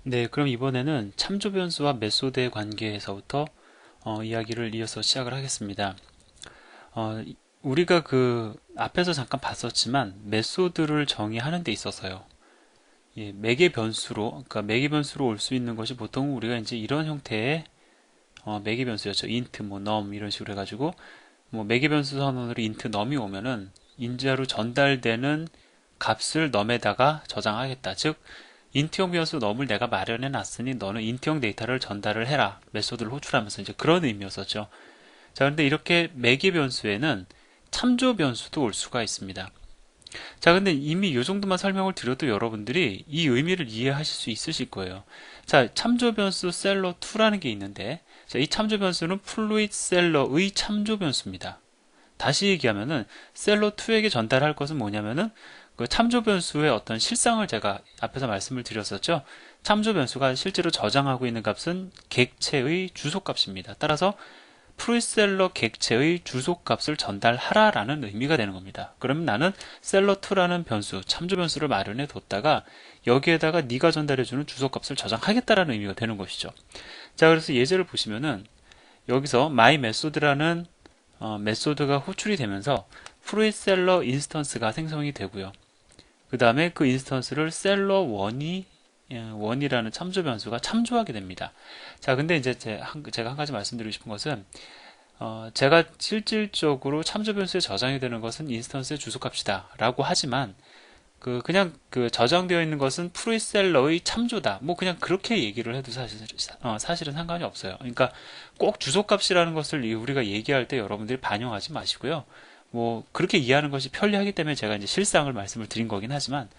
네, 그럼 이번에는 참조 변수와 메소드의 관계에서부터 이야기를 이어서 시작을 하겠습니다. 우리가 그 앞에서 잠깐 봤었지만 메소드를 정의하는 데 있어서요. 예, 매개 변수로, 그러니까 매개 변수로 올 수 있는 것이 보통 우리가 이제 이런 형태의 매개 변수였죠. int, 뭐 num 이런 식으로 해가지고 뭐 매개 변수 선언으로 int num이 오면은 인자로 전달되는 값을 num에다가 저장하겠다. 즉 인트형 변수 num을 내가 마련해 놨으니 너는 인트형 데이터를 전달을 해라. 메소드를 호출하면서 이제 그런 의미였었죠. 자, 근데 이렇게 매개 변수에는 참조 변수도 올 수가 있습니다. 자, 근데 이미 이 정도만 설명을 드려도 여러분들이 이 의미를 이해하실 수 있으실 거예요. 자, 참조 변수 셀러2라는 게 있는데, 자, 이 참조 변수는 플루이드 셀러의 참조 변수입니다. 다시 얘기하면은 셀러2에게 전달할 것은 뭐냐면은 그 참조 변수의 어떤 실상을 제가 앞에서 말씀을 드렸었죠. 참조 변수가 실제로 저장하고 있는 값은 객체의 주소값입니다. 따라서 프리셀러 객체의 주소값을 전달하라라는 의미가 되는 겁니다. 그러면 나는 셀러2라는 변수, 참조 변수를 마련해 뒀다가 여기에다가 네가 전달해주는 주소값을 저장하겠다라는 의미가 되는 것이죠. 자, 그래서 예제를 보시면은 여기서 my method라는 메소드가 호출이 되면서 프리셀러 인스턴스가 생성이 되고요. 그 다음에 그 인스턴스를 셀러1이 원이라는 참조 변수가 참조하게 됩니다. 자, 근데 이제 제가 한 가지 말씀드리고 싶은 것은 제가 실질적으로 참조 변수에 저장이 되는 것은 인스턴스의 주소값이다 라고 하지만 그냥 그 저장되어 있는 것은 프리셀러의 참조다. 뭐 그냥 그렇게 얘기를 해도 사실은 상관이 없어요. 그러니까 꼭 주소값이라는 것을 우리가 얘기할 때 여러분들이 반영하지 마시고요. 뭐 그렇게 이해하는 것이 편리하기 때문에 제가 이제 실상을 말씀을 드린 거긴 하지만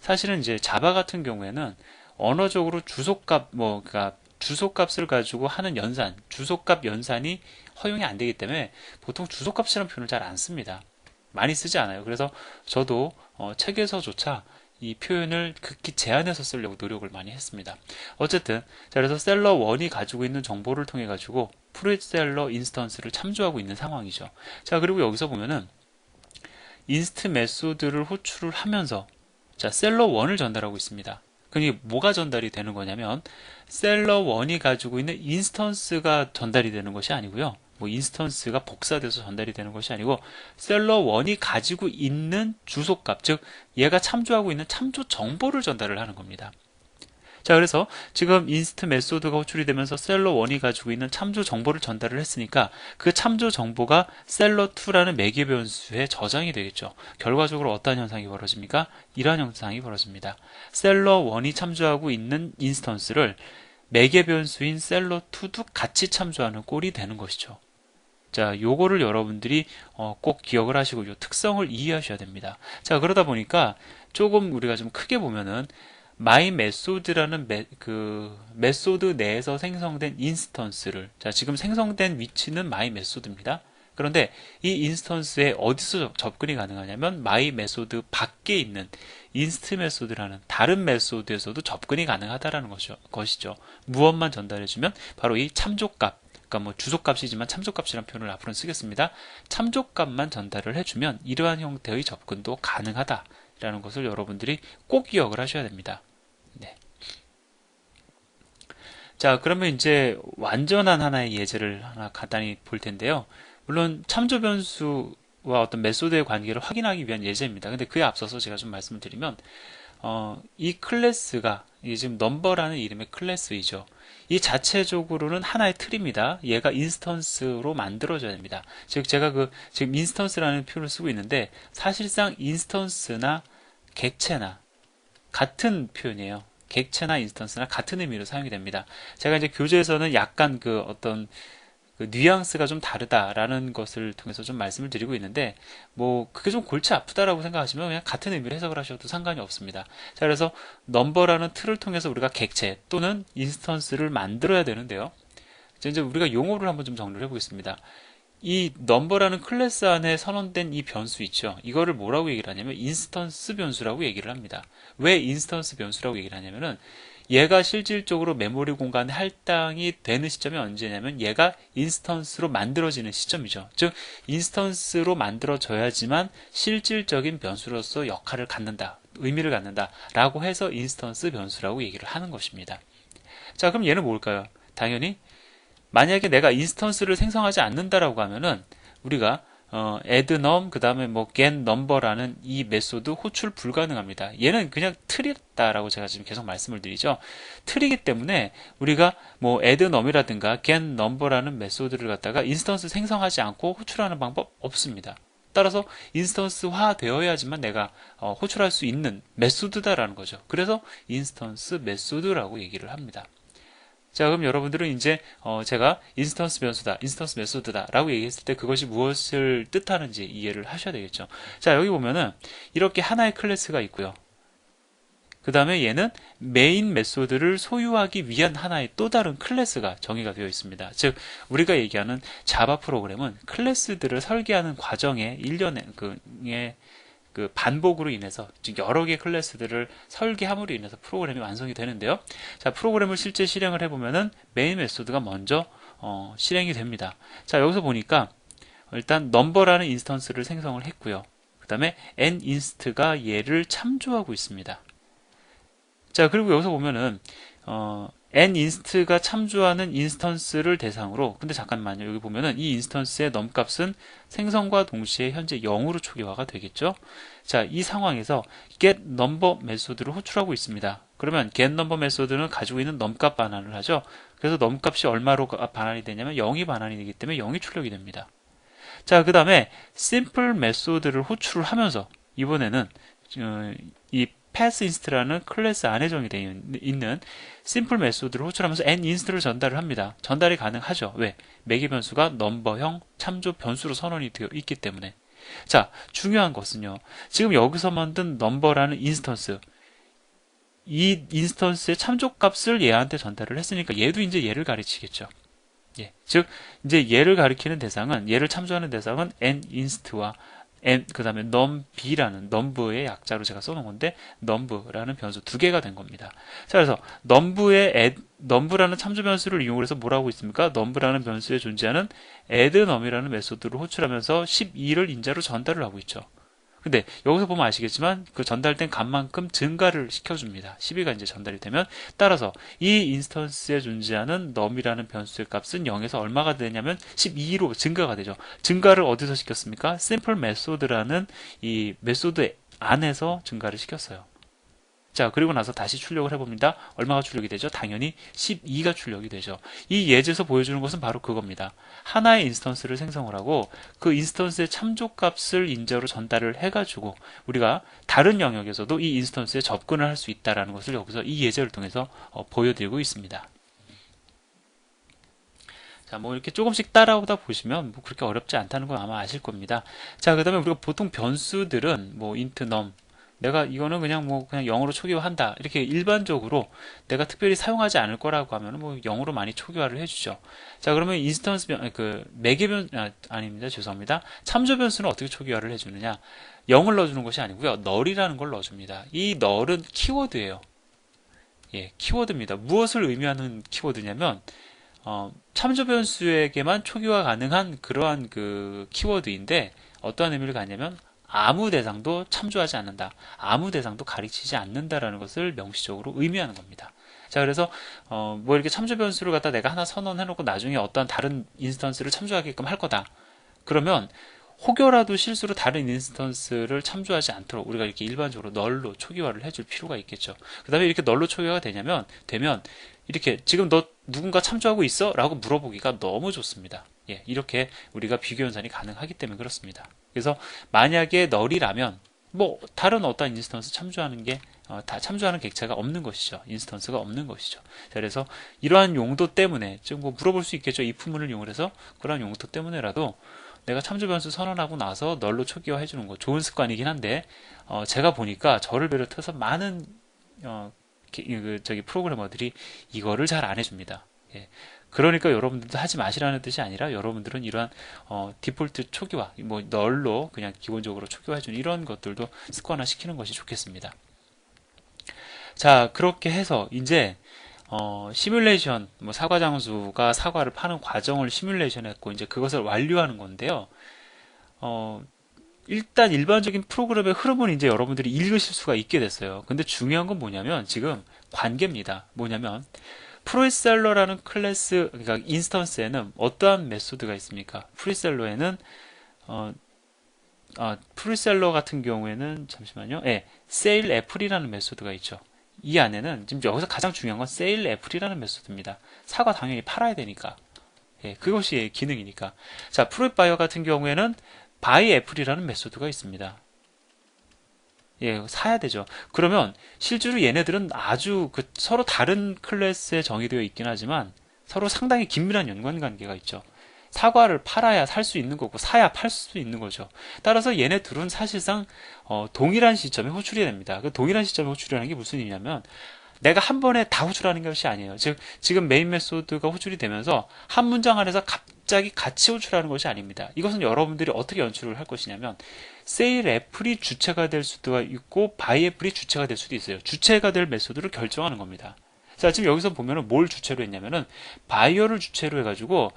사실은 이제 자바 같은 경우에는 언어적으로 주소값 뭐 그러니까 주소값을 가지고 하는 연산, 주소값 연산이 허용이 안 되기 때문에 보통 주소값이라는 표현을 잘 안 씁니다. 많이 쓰지 않아요. 그래서 저도 책에서조차 이 표현을 극히 제한해서 쓰려고 노력을 많이 했습니다. 어쨌든 자, 그래서 셀러 1이 가지고 있는 정보를 통해 가지고 프리셀러 인스턴스를 참조하고 있는 상황이죠. 자, 그리고 여기서 보면은 인스트 메소드를 호출을 하면서 자, 셀러 1을 전달하고 있습니다. 그게 뭐가 전달이 되는 거냐면 셀러 1이 가지고 있는 인스턴스가 전달이 되는 것이 아니고요. 뭐 인스턴스가 복사돼서 전달이 되는 것이 아니고 셀러 1이 가지고 있는 주소값, 즉 얘가 참조하고 있는 참조 정보를 전달을 하는 겁니다. 자, 그래서 지금 인스트 메소드가 호출이 되면서 셀러1이 가지고 있는 참조 정보를 전달을 했으니까 그 참조 정보가 셀러2라는 매개 변수에 저장이 되겠죠. 결과적으로 어떠한 현상이 벌어집니까? 이러한 현상이 벌어집니다. 셀러1이 참조하고 있는 인스턴스를 매개 변수인 셀러2도 같이 참조하는 꼴이 되는 것이죠. 자, 요거를 여러분들이 꼭 기억을 하시고 요 특성을 이해하셔야 됩니다. 자, 그러다 보니까 조금 우리가 좀 크게 보면은 my method라는 그 메소드 내에서 생성된 인스턴스를 자, 지금 생성된 위치는 my method입니다. 그런데 이 인스턴스에 어디서 접근이 가능하냐면 my method 밖에 있는 인스트 메소드라는 다른 메소드에서도 접근이 가능하다라는 것이죠. 무엇만 전달해주면 바로 이 참조값, 그러니까 뭐 주소값이지만 참조값이라는 표현을 앞으로는 쓰겠습니다. 참조값만 전달을 해주면 이러한 형태의 접근도 가능하다라는 것을 여러분들이 꼭 기억을 하셔야 됩니다. 네. 자, 그러면 이제 완전한 하나의 예제를 하나 간단히 볼 텐데요. 물론 참조 변수와 어떤 메소드의 관계를 확인하기 위한 예제입니다. 근데 그에 앞서서 제가 좀 말씀을 드리면 이 클래스가 이게 지금 넘버라는 이름의 클래스이죠. 이 자체적으로는 하나의 틀입니다. 얘가 인스턴스로 만들어져야 됩니다. 즉 제가 지금 인스턴스라는 표현을 쓰고 있는데 사실상 인스턴스나 객체나 같은 표현이에요. 객체나 인스턴스나 같은 의미로 사용이 됩니다. 제가 이제 교재에서는 약간 그 어떤 그 뉘앙스가 좀 다르다라는 것을 통해서 좀 말씀을 드리고 있는데 뭐 그게 좀 골치 아프다라고 생각하시면 그냥 같은 의미로 해석을 하셔도 상관이 없습니다. 자, 그래서 넘버라는 틀을 통해서 우리가 객체 또는 인스턴스를 만들어야 되는데요. 이제 우리가 용어를 한번 좀 정리를 해보겠습니다. 이 넘버라는 클래스 안에 선언된 이 변수 있죠. 이거를 뭐라고 얘기를 하냐면 인스턴스 변수라고 얘기를 합니다. 왜 인스턴스 변수라고 얘기를 하냐면은 얘가 실질적으로 메모리 공간에 할당이 되는 시점이 언제냐면 얘가 인스턴스로 만들어지는 시점이죠. 즉 인스턴스로 만들어져야지만 실질적인 변수로서 역할을 갖는다, 의미를 갖는다 라고 해서 인스턴스 변수라고 얘기를 하는 것입니다. 자, 그럼 얘는 뭘까요? 당연히 만약에 내가 인스턴스를 생성하지 않는다라고 하면은 우리가 add num 그 다음에 뭐 get number라는 이 메소드 호출 불가능합니다. 얘는 그냥 틀이다라고 제가 지금 계속 말씀을 드리죠. 틀이기 때문에 우리가 뭐 add num이라든가 get number라는 메소드를 갖다가 인스턴스 생성하지 않고 호출하는 방법 없습니다. 따라서 인스턴스화 되어야지만 내가 호출할 수 있는 메소드다라는 거죠. 그래서 인스턴스 메소드라고 얘기를 합니다. 자, 그럼 여러분들은 이제 제가 인스턴스 변수다, 인스턴스 메소드다 라고 얘기했을 때 그것이 무엇을 뜻하는지 이해를 하셔야 되겠죠. 자, 여기 보면은 이렇게 하나의 클래스가 있고요. 그 다음에 얘는 메인 메소드를 소유하기 위한 하나의 또 다른 클래스가 정의가 되어 있습니다. 즉 우리가 얘기하는 자바 프로그램은 클래스들을 설계하는 과정의 일련의 그 반복으로 인해서 즉 여러 개의 클래스들을 설계함으로 인해서 프로그램이 완성이 되는데요. 자, 프로그램을 실제 실행을 해보면은 메인 메소드가 먼저 실행이 됩니다. 자, 여기서 보니까 일단 넘버라는 인스턴스를 생성을 했고요. 그 다음에 n인스트가 얘를 참조하고 있습니다. 자, 그리고 여기서 보면은 n인스트가 참조하는 인스턴스를 대상으로, 근데 잠깐만요. 여기 보면은 이 인스턴스의 넘값은 생성과 동시에 현재 0으로 초기화가 되겠죠. 자, 이 상황에서 get number 메소드를 호출하고 있습니다. 그러면 get number 메소드는 가지고 있는 넘값 반환을 하죠. 그래서 넘값이 얼마로 반환이 되냐면 0이 반환이 되기 때문에 0이 출력이 됩니다. 자, 그 다음에 simple 메소드를 호출을 하면서 이번에는 이 passInst라는 클래스 안에 정의되어 있는 심플 메소드를 호출하면서 nInst를 전달을 합니다. 전달이 가능하죠. 왜? 매개 변수가 넘버형 참조 변수로 선언이 되어 있기 때문에. 자, 중요한 것은요. 지금 여기서 만든 넘버라는 인스턴스, 이 인스턴스의 참조 값을 얘한테 전달을 했으니까 얘도 이제 얘를 가르치겠죠. 예, 즉 이제 얘를 가리키는 대상은, 얘를 참조하는 대상은 nInst와 그 다음에 numb라는 number의 약자로 제가 써놓은 건데 number라는 변수 두 개가 된 겁니다. 자, 그래서 number라는 참조 변수를 이용해서 뭐라고 있습니까? number라는 변수에 존재하는 add num이라는 메소드를 호출하면서 12를 인자로 전달을 하고 있죠. 근데 여기서 보면 아시겠지만 그 전달된 값만큼 증가를 시켜줍니다. 12가 이제 전달이 되면, 따라서 이 인스턴스에 존재하는 num이라는 변수의 값은 0에서 얼마가 되냐면 12로 증가가 되죠. 증가를 어디서 시켰습니까? simple method라는 이 메소드 안에서 증가를 시켰어요. 자, 그리고 나서 다시 출력을 해봅니다. 얼마가 출력이 되죠? 당연히 12가 출력이 되죠. 이 예제에서 보여주는 것은 바로 그겁니다. 하나의 인스턴스를 생성을 하고 그 인스턴스의 참조값을 인자로 전달을 해가지고 우리가 다른 영역에서도 이 인스턴스에 접근을 할 수 있다는 것을 여기서 이 예제를 통해서 보여드리고 있습니다. 자, 뭐 이렇게 조금씩 따라오다 보시면 뭐 그렇게 어렵지 않다는 걸 아마 아실 겁니다. 자, 그 다음에 우리가 보통 변수들은 뭐 int num, 내가 이거는 그냥 뭐 그냥 0으로 초기화한다, 이렇게 일반적으로 내가 특별히 사용하지 않을 거라고 하면 뭐 0으로 많이 초기화를 해주죠. 자, 그러면 인스턴스 매개 아닙니다. 죄송합니다. 참조 변수는 어떻게 초기화를 해주느냐? 0을 넣어주는 것이 아니고요. null이라는 걸 넣어줍니다. 이 null은 키워드예요. 예, 키워드입니다. 무엇을 의미하는 키워드냐면 참조 변수에게만 초기화 가능한 그러한 그 키워드인데, 어떠한 의미를 갖냐면 아무 대상도 참조하지 않는다, 아무 대상도 가르치지 않는다라는 것을 명시적으로 의미하는 겁니다. 자, 그래서 뭐 이렇게 참조 변수를 갖다 내가 하나 선언해 놓고 나중에 어떠한 다른 인스턴스를 참조하게끔 할 거다, 그러면 혹여라도 실수로 다른 인스턴스를 참조하지 않도록 우리가 이렇게 일반적으로 널로 초기화를 해줄 필요가 있겠죠. 그 다음에 이렇게 널로 초기화가 되면 이렇게 지금 너 누군가 참조하고 있어? 라고 물어보기가 너무 좋습니다. 예, 이렇게 우리가 비교 연산이 가능하기 때문에 그렇습니다. 그래서 만약에 널이라면 뭐 다른 어떤 인스턴스 참조하는 게 다 참조하는 객체가 없는 것이죠. 인스턴스가 없는 것이죠. 자, 그래서 이러한 용도 때문에, 즉 뭐 물어볼 수 있겠죠. if문을 이용해서 그러한 용도 때문에라도 내가 참조 변수 선언하고 나서 널로 초기화 해주는 거 좋은 습관이긴 한데, 제가 보니까 저를 비롯해서 많은 프로그래머들이 이거를 잘 안 해줍니다. 예. 그러니까 여러분들도 하지 마시라는 뜻이 아니라, 여러분들은 이러한 디폴트 초기화, 뭐 널로 그냥 기본적으로 초기화 해주는 이런 것들도 습관화 시키는 것이 좋겠습니다. 자, 그렇게 해서 이제 시뮬레이션, 뭐 사과 장수가 사과를 파는 과정을 시뮬레이션 했고 이제 그것을 완료하는 건데요. 일단 일반적인 프로그램의 흐름은 이제 여러분들이 읽으실 수가 있게 됐어요. 근데 중요한 건 뭐냐면 지금 관계입니다. 뭐냐면 프리셀러라는 클래스, 그러니까 인스턴스에는 어떠한 메소드가 있습니까? 프리셀러에는 프리셀러 같은 경우에는 잠시만요. 예, 세일 애플이라는 메소드가 있죠. 이 안에는 지금 여기서 가장 중요한 건 세일 애플이라는 메소드입니다. 사과 당연히 팔아야 되니까. 예, 그것이 기능이니까. 자, 프로이트 바이어 같은 경우에는 바이 애플이라는 메소드가 있습니다. 예, 사야 되죠. 그러면 실제로 얘네들은 아주 서로 다른 클래스에 정의되어 있긴 하지만 서로 상당히 긴밀한 연관관계가 있죠. 사과를 팔아야 살 수 있는 거고 사야 팔 수 있는 거죠. 따라서 얘네 둘은 사실상 동일한 시점에 호출이 됩니다. 그 동일한 시점에 호출이라는 게 무슨 의미냐면 내가 한 번에 다 호출하는 것이 아니에요. 즉 지금 메인 메소드가 호출이 되면서 한 문장 안에서 갑자기 같이 호출하는 것이 아닙니다. 이것은 여러분들이 어떻게 연출을 할 것이냐면 세일 애플이 주체가 될 수도 있고 바이 애플이 주체가 될 수도 있어요. 주체가 될 메소드를 결정하는 겁니다. 자, 지금 여기서 보면은 뭘 주체로 했냐면은 바이어를 주체로 해가지고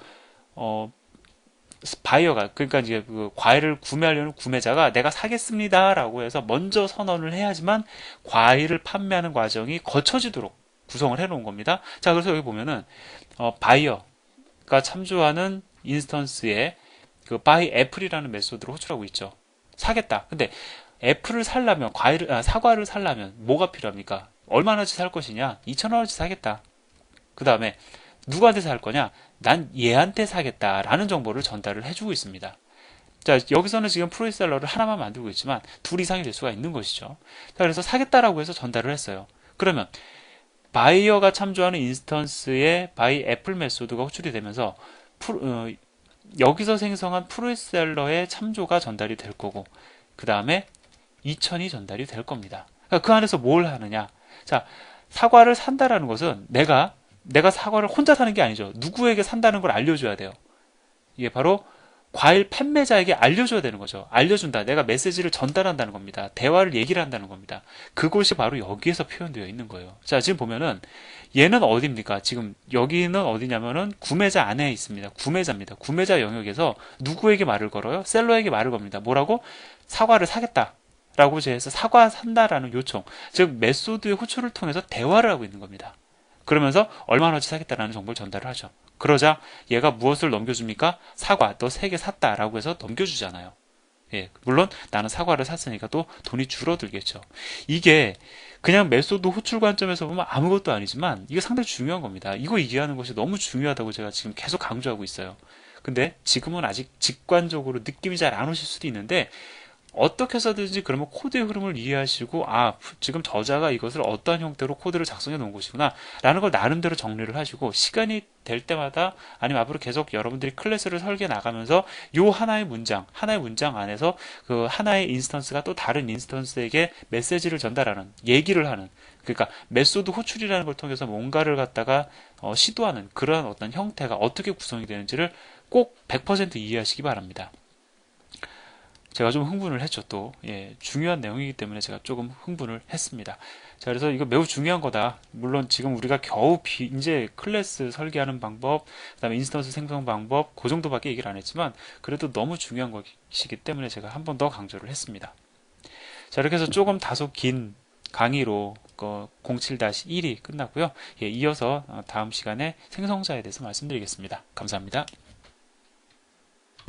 바이어가 그러니까 이제 그 과일을 구매하려는 구매자가 내가 사겠습니다라고 해서 먼저 선언을 해야지만 과일을 판매하는 과정이 거쳐지도록 구성을 해놓은 겁니다. 자, 그래서 여기 보면은 바이어가 참조하는 인스턴스에 그 바이 애플이라는 메소드로 호출하고 있죠. 사겠다. 근데 애플을 살려면 사과를 살려면 뭐가 필요합니까? 얼마나치 살 것이냐? 2,000원어치 사겠다. 그 다음에 누구한테 살 거냐? 난 얘한테 사겠다라는 정보를 전달을 해주고 있습니다. 자, 여기서는 지금 프로이셀러를 하나만 만들고 있지만 둘 이상이 될 수가 있는 것이죠. 자, 그래서 사겠다라고 해서 전달을 했어요. 그러면 바이어가 참조하는 인스턴스에 바이 애플 메소드가 호출이 되면서 여기서 생성한 프로이셀러의 참조가 전달이 될 거고 그 다음에 2,000이 전달이 될 겁니다. 그러니까 그 안에서 뭘 하느냐? 자, 사과를 산다라는 것은 내가 사과를 혼자 사는 게 아니죠. 누구에게 산다는 걸 알려줘야 돼요. 이게 바로 과일 판매자에게 알려줘야 되는 거죠. 알려준다. 내가 메시지를 전달한다는 겁니다. 대화를 얘기를 한다는 겁니다. 그것이 바로 여기에서 표현되어 있는 거예요. 자, 지금 보면은 얘는 어디입니까? 지금 여기는 어디냐면은 구매자 안에 있습니다. 구매자입니다. 구매자 영역에서 누구에게 말을 걸어요? 셀러에게 말을 겁니다. 뭐라고? 사과를 사겠다. 라고 해서 사과 산다라는 요청. 즉, 메소드의 호출을 통해서 대화를 하고 있는 겁니다. 그러면서 얼마나치 사겠다라는 정보를 전달을 하죠. 그러자 얘가 무엇을 넘겨줍니까? 사과, 너 3개 샀다라고 해서 넘겨주잖아요. 예, 물론 나는 사과를 샀으니까 또 돈이 줄어들겠죠. 이게 그냥 메소드 호출 관점에서 보면 아무것도 아니지만 이게 상당히 중요한 겁니다. 이거 이해하는 것이 너무 중요하다고 제가 지금 계속 강조하고 있어요. 근데 지금은 아직 직관적으로 느낌이 잘 안 오실 수도 있는데 어떻게 해서든지 그러면 코드의 흐름을 이해하시고 지금 저자가 이것을 어떠한 형태로 코드를 작성해 놓은 것이구나 라는 걸 나름대로 정리를 하시고 시간이 될 때마다 아니면 앞으로 계속 여러분들이 클래스를 설계해 나가면서 요 하나의 문장 안에서 그 하나의 인스턴스가 또 다른 인스턴스에게 메시지를 전달하는 얘기를 하는 그러니까 메소드 호출이라는 걸 통해서 뭔가를 갖다가 시도하는 그런 어떤 형태가 어떻게 구성이 되는지를 꼭 100% 이해하시기 바랍니다. 제가 좀 흥분을 했죠, 또. 예, 중요한 내용이기 때문에 제가 조금 흥분을 했습니다. 자, 그래서 이거 매우 중요한 거다. 물론 지금 우리가 겨우 이제 클래스 설계하는 방법, 그 다음에 인스턴스 생성 방법, 그 정도밖에 얘기를 안 했지만, 그래도 너무 중요한 것이기 때문에 제가 한 번 더 강조를 했습니다. 자, 이렇게 해서 조금 다소 긴 강의로 07-1이 끝났고요. 예, 이어서 다음 시간에 생성자에 대해서 말씀드리겠습니다. 감사합니다.